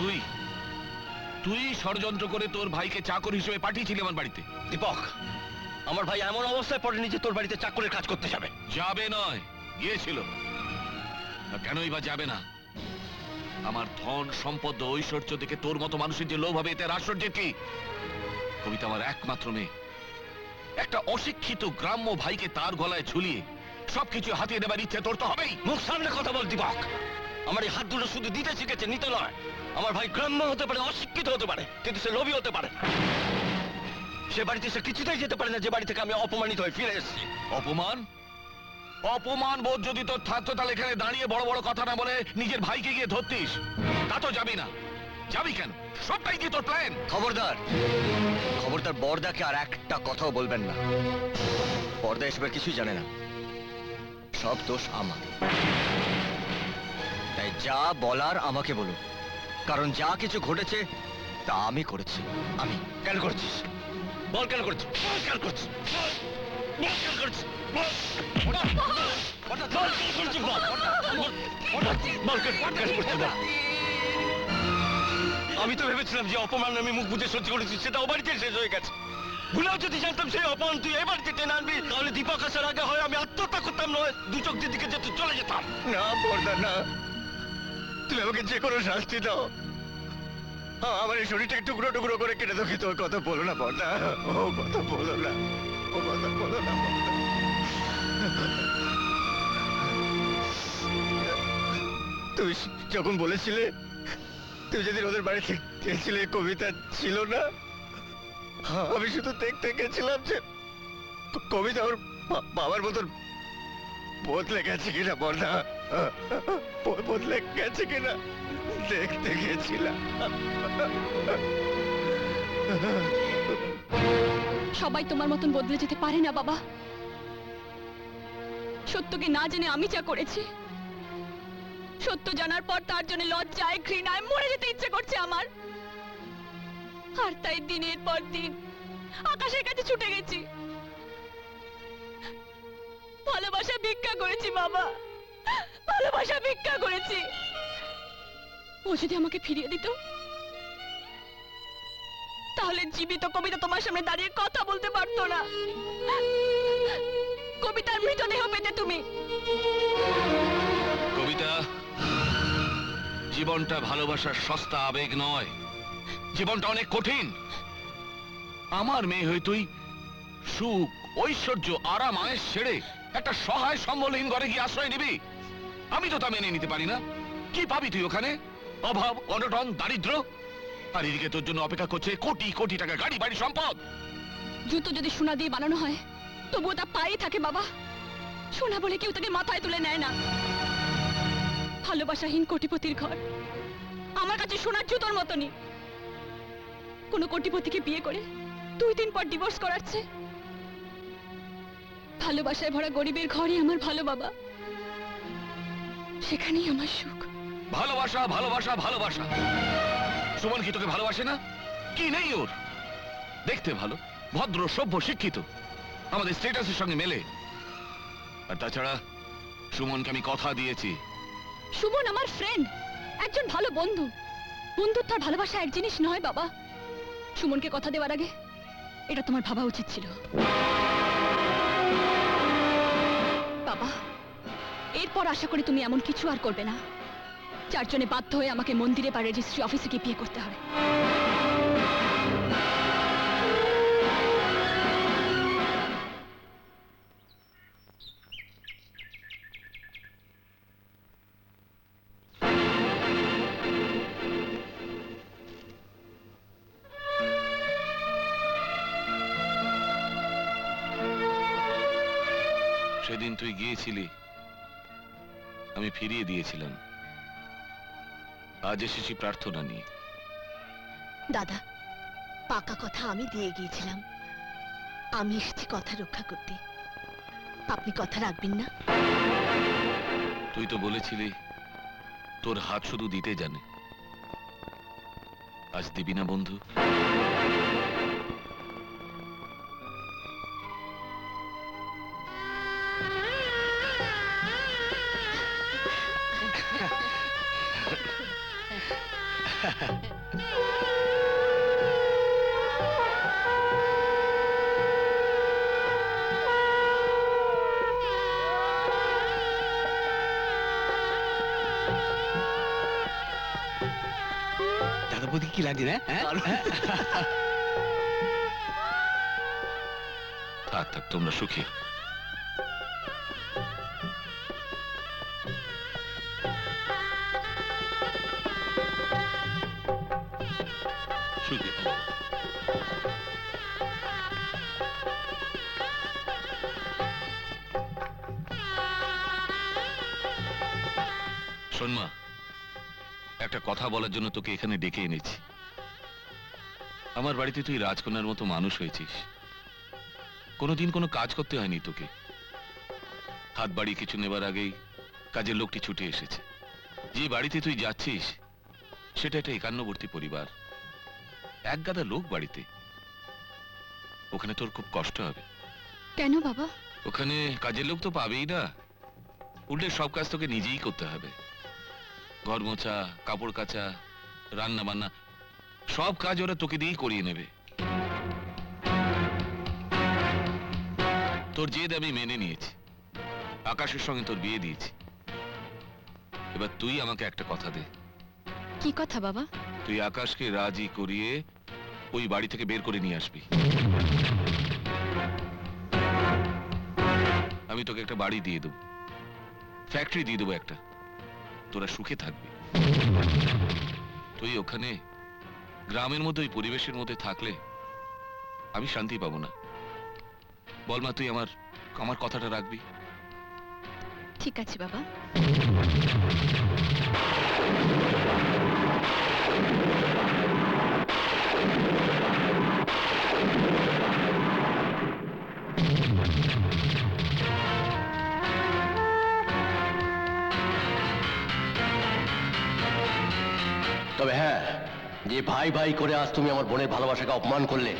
তুই তুই ষড়যন্ত্র করে তোর ভাইকে চাকর হিসেবে পাঠিয়েছিলি আমার বাড়িতে। দীপক, আমার ভাই এমন অবস্থায় পড়েনি যে তোর বাড়িতে চাকরের কাজ করতে যাবে। যাবে নয়, গিয়েছিল। কেনই বা যাবে না? আমার ধন সম্পদ ঐশ্বর্য দেখে তোর মতো মানুষের যে লোভ হবে, এতে আশ্চর্যের কি? কবিতা আমার একমাত্র মেয়ে। একটা অশিক্ষিত গ্রাম্য ভাইকে তার গলায় ঝুলিয়ে সবকিছু হাতিয়ে নেবার ইচ্ছে তোর তো হবেই। মুখ সামনে কথা বল দীপক। আমার এই হাত দুটো শুধু দিতে শিখেছে, নিতে নয়। আমার ভাই গ্রাম্য হতে পারে, অশিক্ষিত হতে পারে, কিন্তু সে লোভী হতে পারে। সে বাড়িতে সে কিছুতেই যেতে পারে না যে বাড়ি থেকে আমি অপমানিত হয়ে ফিরে এসেছি। অপমান? অপমান বোধ যদি তোর থাকতো তাহলে এখানে দাঁড়িয়ে বড় বড় কথা না বলে নিজের ভাইকে গিয়ে ধরতিস। তা তো যাবি না। যাবি কেন? সবটাই কি তোর প্ল্যান? খবরদার, খবরদার বর্দাকে আর একটা কথাও বলবেন না। বর্দা এসবের কিছুই জানে না। সব দোষ আমার। তাই যা বলার আমাকে বলুন, কারণ যা কিছু ঘটেছে তা আমি করেছি। আমি। কেন করেছিস? বল কেন করেছিস? বল কেন করেছিস? বল কেন করেছিস? আমি তো ভেবেছিলাম যে অপমান আমি মুখ বুঝে সহ্য করেছি সেটা ও বাড়িতে শেষ হয়ে গেছে। ভুলেও যদি জানতাম সেই অপমান তুই এই বাড়িতে টেনে আনবি, তাহলে দীপক আসার আগে হয় আমি আত্মহত্যা করতাম, নয় দু চোখ দিকে যেতে চলে যেতাম। না বর্দা না, তুমি আমাকে যে কোনো শাস্তি দাও। আমার এই শরীরটা টুকরো টুকরো করে কেটে দাও, কিন্তু ওর কথা বলো না বর্দা। ও কথা বলো না, ও কথা বলো না বর্দা। তুমি যখন বলেছিলে তুমি যেদিন ওদের বাড়িতে গেছিলে কবিতা ছিল না, আমি শুধু দেখতে গেছিলাম যে কবিতা ওর বাবার মতন বদলে গেছে কিনা বর্দা, বদলে গেছে কিনা দেখতে গেছিলাম। সবাই তোমার মতন বদলে যেতে পারে না বাবা। সত্যকে না জেনে আমি যা করেছি, সত্য জানার পর তার জন্য লজ্জায় ঘৃণায় মরে যেতে ইচ্ছে করছে আমার। আর তাই দিনের পর দিন আকাশের কাছে ছুটে গেছি, ভালোবাসা ভিক্ষা করেছি বাবা, ভালোবাসা ভিক্ষা করেছি। ও যদি আমাকে ফিরিয়ে দিত, তাহলে জীবিত কবিতা তোমার সামনে দাঁড়িয়ে কথা বলতে পারতো না। কবিতার মৃতদেহ পেতে তুমি। কবিতা, জীবনটা ভালোবাসার সস্তা আবেগ নয়, জীবনটা অনেক কঠিন। আমার মেয়ে হয়ে তুই সুখ ঐশ্বর্য আরাম আয়েশ ছেড়ে একটা সহায় সম্বলহীন ঘরে গিয়ে আশ্রয় নিবি? আমি তো তা মেনে নিতে পারি না। কি পাবি তুই ওখানে? অভাব, অনটন, দারিদ্র। আর এদিকে তোর জন্য অপেক্ষা করছে কোটি কোটি টাকা গাড়ি বাড়ি সম্পদ। জুতো যদি সোনা দিয়ে বানানো হয় তবুও তা পায়ে থাকে বাবা। সোনা বলে কেউ তাকে মাথায় তুলে নেয় না। ভালোবাসাহীন কোটিপতির ঘর আমার কাছে সোনার জুতোর মতনই। কোনো কোটিপতিকে বিয়ে করে 2 দিন পর ডিভোর্স করাচ্ছে। ভালোবাসায় ভরা গরিবের ঘরই আমার ভালো বাবা, সেখানেই আমার সুখ। ভালোবাসা ভালোবাসা ভালোবাসা। সুমন কি তোকে ভালোবাসে না? কি নেই ওর? দেখতে ভালো, ভদ্র, সভ্য, শিক্ষিত, আমাদের স্ট্যাটাসের সঙ্গে মেলে। আর তাছাড়া সুমনকে আমি কথা দিয়েছি। সুমন আমার ফ্রেন্ড, একজন ভালো বন্ধু। বন্ধুত্ব আর ভালোবাসা এক জিনিস নয় বাবা। সুমনকে কথা দেওয়ার আগে এটা তোমার ভাবা উচিত ছিল বাবা। এরপর আশা করি তুমি এমন কিছু আর করবে না যার জন্য বাধ্য হয়ে আমাকে মন্দিরে বা রেজিস্ট্রি অফিসে গিয়ে বিয়ে করতে হবে। সেদিন তুই গিয়েছিলি, আমি ফিরিয়ে দিয়েছিলাম। আজ এসেছি প্রার্থনা নিয়ে। দাদা, পাকা কথা আমি দিয়ে গিয়েছিলাম। আমি এসেছি কথা রক্ষা করতে। আপনি কথা রাখবেন না? তুই তো বলেছিলি তোর হাত শুধু দিতে জানে। আজ দিবি না বন্ধু? দাদা বৌদি কি লাগছে না? থাক থাক, তোমরা সুখী হও। সুখী হও। শোন মা, একটা কথা বলার জন্য তোকে এখানে ডেকে এনেছি। আমার বাড়িতে তুই রাজকন্যার মতো মানুষ হয়েছিস, কোনোদিন কোনো কাজ করতে হয়নি তোকে। হাত বাড়িয়ে কিছু নেবার আগেই কাজের লোকটি ছুটে এসেছে। যে বাড়িতে তুই যাচ্ছিস সেটা একটা একান্নবর্তী পরিবার, এক গাদা লোক বাড়িতে। ওখানে তোর খুব কষ্ট হবে। কেন বাবা? ওখানে কাজের লোক তো পাবেই না, উল্টে সব কাজ তোকে নিজেই করতে হবে। ঘর মোছা, কাপড় কাচা, রান্না বান্না, সব কাজ ওরা তোকে দিয়েই করিয়ে নেবে। তোর জেদ আমি মেনে নিয়েছি, আকাশের সঙ্গে তোর বিয়ে দিয়েছি। এবার তুই আমাকে একটা কথা দে। কি কথা বাবা? তুই আকাশকে রাজি করিয়ে ওই বাড়ি থেকে বের করে নিয়ে আসবি। আমি তোকে একটা বাড়ি দিয়ে দেবো, ফ্যাক্টরি দিয়ে দেবো একটা, তোরা সুখে থাকবি। তুই ওখানে গ্রামের মধ্যে ওই পরিবেশের মধ্যে থাকলে আমি শান্তি পাবো না। বল মা, তুই আমার আমার কথাটা রাখবি? ঠিক আছে বাবা। তবে হ্যাঁ, যে ভাই ভাই করে আজ তুমি আমার বোনের ভালোবাসাকে অপমান করলে,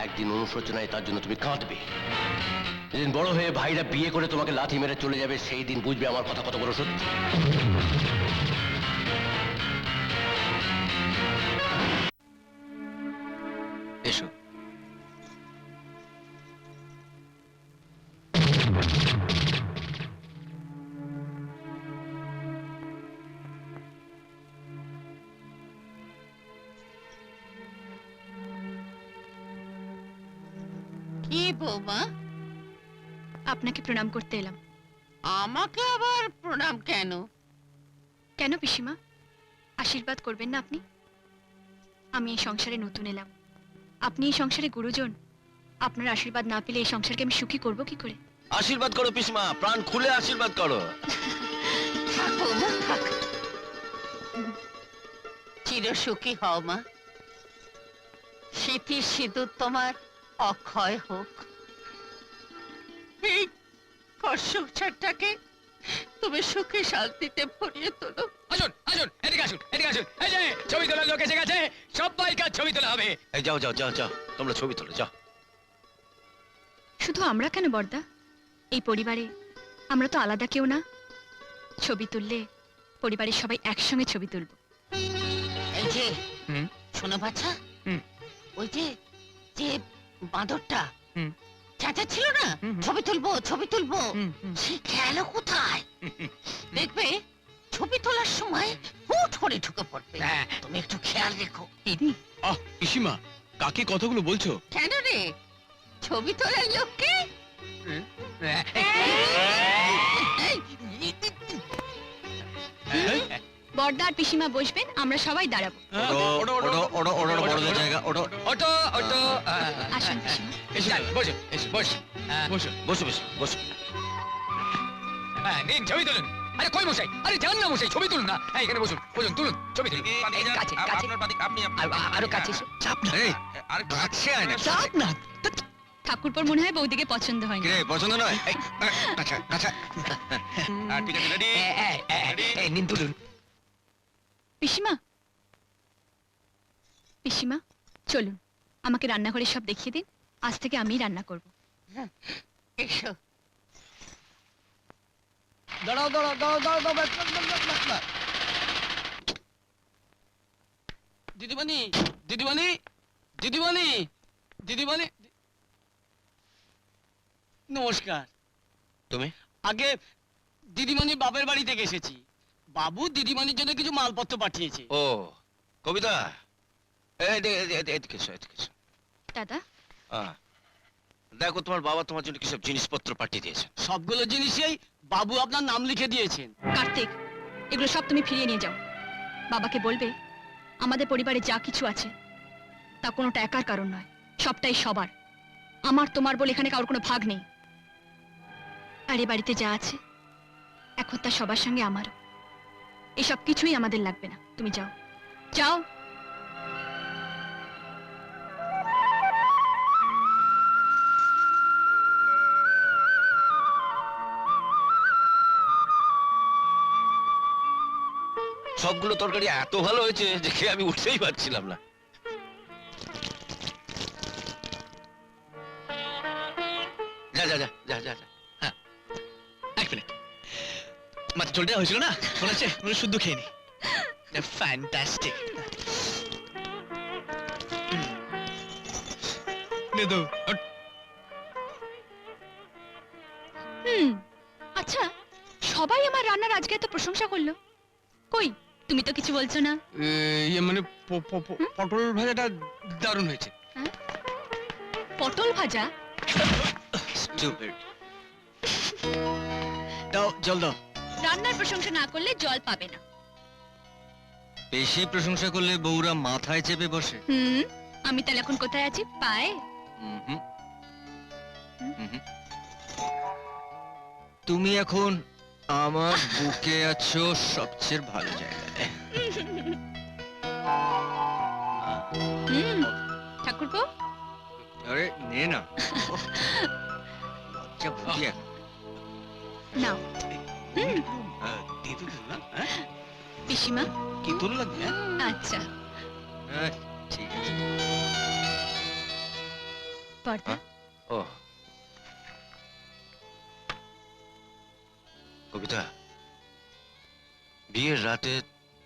একদিন অনুশোচনায় তার জন্য তুমি কাঁদবে। যেদিন বড় হয়ে ভাইরা বিয়ে করে তোমাকে লাথি মেরে চলে যাবে, সেই দিন বুঝবে আমার কথা কত বড় সত্যি। এসো। কি বৌমা, আপনাকে প্রণাম করতে এলাম। আমাকে আবার প্রণাম কেন? কেন পিসিমা, আশীর্বাদ করবেন না আপনি? আমি এই সংসারে নতুন এলাম, আপনি এই সংসারে গুরুজন। আপনার আশীর্বাদ না পেলে এই সংসারকে আমি সুখী করব কি করে? আশীর্বাদ করো পিসমা, প্রাণ খুলে আশীর্বাদ করো। থাক বৌমা, থাক। চিরসুখী হও মা। স্মৃতির সিঁদুর তোমার অক্ষয় হোক। এই ঘর সংসারটাকে তুমি সুখে শান্তিতে ভরিয়ে তোলো। আসুন আসুন, এদিকে আসুন, এদিকে আসুন। এই যে ছবি তোলার লোক এসে গেছে, সবাইকার ছবি তোলা হবে। এই যাও যাও যাও যাও, তোমরা ছবি তোলো যাও। শুধু আমরা কেন বর্দা, এই পরিবারে আমরা তো আলাদা কেউ না। ছবি তুললে পরিবারের সবাই একসঙ্গে ছবি তুলব। এই যে হুম। শোনো বাছা, হুম। ওই যে যে বাঁদরটা হুম। চাচা ছিল না, হুম, হুম। ছবি তুলবো ছবি তুলবো, হুম, হুম। সে গেল কোথায়? দেখবে ছবি তোলার সময় হুট করে ঢুকে পড়বে। হ্যাঁ। তুমি একটু খেয়াল রেখো। আহ পিসিমা, কাকে কথাগুলো বলছো? কেন রে, ছবি তোলার লোককে? বর্দা আর পিসিমা বসবেন, আমরা সবাই দাঁড়াবো। বড়দের জায়গা, ওটো। Auto auto. আসুন পিসিমা। এসো বসো, এসো বসো, বসো। বসো বসো বসো। নিন ছবি তুলুন। আরে কই মশাই, আরে যান না মশাই, ছবি তুলুন না। হ্যাঁ, এখানে বসুন, বসুন, তুলুন ছবি তুলুন। এই কাছে কাছে, আরো কাছে এসো। চাপ না, আর কাছে আয় না। চাপ না। ঠাকুরপোর মনে হয় বৌদিকে পছন্দ হয়নি। কিরে, পছন্দ নয়? এই, আচ্ছা আচ্ছা। ঠিক আছে, রেডি? নিন তুলুন। পিসিমা, পিসিমা চলুন, আমাকে রান্নাঘরে সব দেখিয়ে দিন। আজ থেকে আমিই রান্না করব। এসো। দাঁড়াও দাঁড়াও দাঁড়াও দাঁড়াও দাঁড়াও। দিদিমণি দিদিমণি দিদিমণি দিদিমণি নমস্কার। তুমি আগে দিদিমণি বাপের বাড়ি থেকে এসেছি। বাবু দিদিমণির জন্য কিছু মালপত্র পাঠিয়েছে। ও কবিতা, এদিকে এসো, এদিকে এসো। দাদা দেখো তোমার বাবা তোমার জন্য কিসব জিনিসপত্র পাঠিয়ে দিয়েছে। সবগুলো জিনিসেই বাবু আপনার নাম লিখে দিয়েছেন। কার্তিক, এগুলো সব তুমি ফিরিয়ে নিয়ে যাও। বাবাকে বলবে আমাদের পরিবারে যা কিছু আছে তা কোনোটা একার কারণ নয়, সবটাই সবার। আমার তোমার বলে এখানে কারোর কোনো ভাগ নেই। আর এ বাড়িতে যা আছে এখন তা সবার সঙ্গে আমারও। এসব কিছুই আমাদের লাগবে না, তুমি যাও যাও। সবগুলো তরকারি এত ভালো হয়েছে যে খেয়ে আমি উঠতেই পারছিলাম না। যা যা যা যা যা যা। এক মিনিট, মাত্র চলটা হয়েছিল না, মনে আছে? মনে শুদ্ধ খেয়ে নি। ফ্যান্টাস্টিক। আচ্ছা, সবাই আমার রান্নার আজকে এত প্রশংসা করলো, কই তুমি তো কিছু বলছো না? ইয়ে মানে পটল ভাজাটা দারুণ হয়েছে। পটল ভাজা? Stupid. দাও জল দাও। রান্নার প্রশংসা না করলে জল পাবে না। বেশি প্রশংসা করলে বউরা মাথায় চেপে বসে। আমি তাহলে এখন কোথায় আছি? পায়ে? তুমি এখন আমার বুকে আছো সবচেয়ে ভালো জায়গায়। ঠাকুরপো, আরে নে না, লজ্জা বুঝি এখন। নাও। পিসিমা, কি তোর লাগবে? আচ্ছা। ঠিক আছে। পর্দা, ও কবিতা, বিয়ের রাতে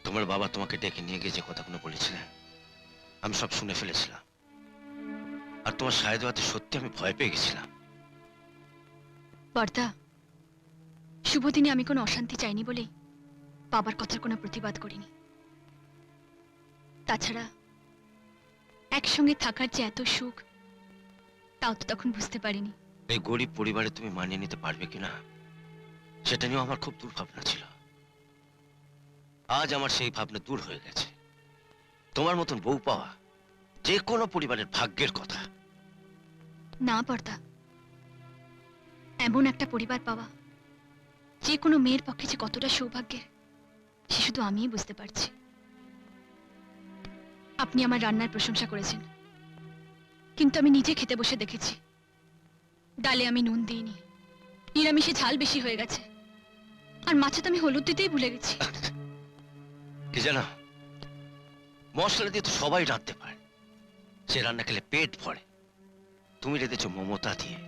তোমার বাবা তোমাকে ডেকে নিয়ে গিয়ে যে কথাগুলো বলেছিলেন আমি সব শুনে ফেলেছিলাম। আর তোমার সায় দেওয়াতে সত্যি আমি ভয় পেয়ে গেছিলাম। পর্দা, শুভ দিনে আমি কোনো অশান্তি চাইনি বলেই বাবার কথার কোনো প্রতিবাদ করিনি। তাছাড়া একসঙ্গে থাকার যে এত সুখ তাও তো তখন বুঝতে পারিনি। এই গরিব পরিবারে তুমি মানিয়ে নিতে পারবে কিনা সেটা নিয়েও আমার খুব দুর্ভাবনা ছিল। আজ আমার সেই ভাবনা দূর হয়ে গেছে। তোমার মতন বউ পাওয়া যে কোনো পরিবারের ভাগ্যের কথা। না পর্দা, এমন একটা পরিবার পাওয়া যে কোনো মেয়ের পক্ষে যে কতটা সৌভাগ্যের সে শুধু আমিই বুঝতে পারছি। আপনি আমার রান্নার প্রশংসা করেছেন, কিন্তু আমি নিজে খেতে বসে দেখেছি ডালে আমি নুন দিইনি, নিরামিষে ঝাল বেশি হয়ে গেছে, আর মাছে তো আমি হলুদ দিতেই ভুলে গেছি। কি জানো, মশলা দিয়ে তো সবাই রাঁধতে পারে, সে রান্না খেলে পেট ভরে। তুমি রেঁধেছো মমতা দিয়ে,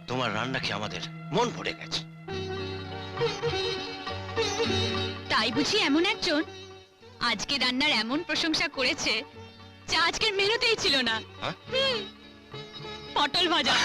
তোমার রান্না খেয়ে আমাদের মন ভরে গেছে। তাই বুঝি এমন একজন আজকে রান্নার এমন প্রশংসা করেছে যা আজকের মেনুতেই ছিল না? হ্যাঁ? পটল ভাজা।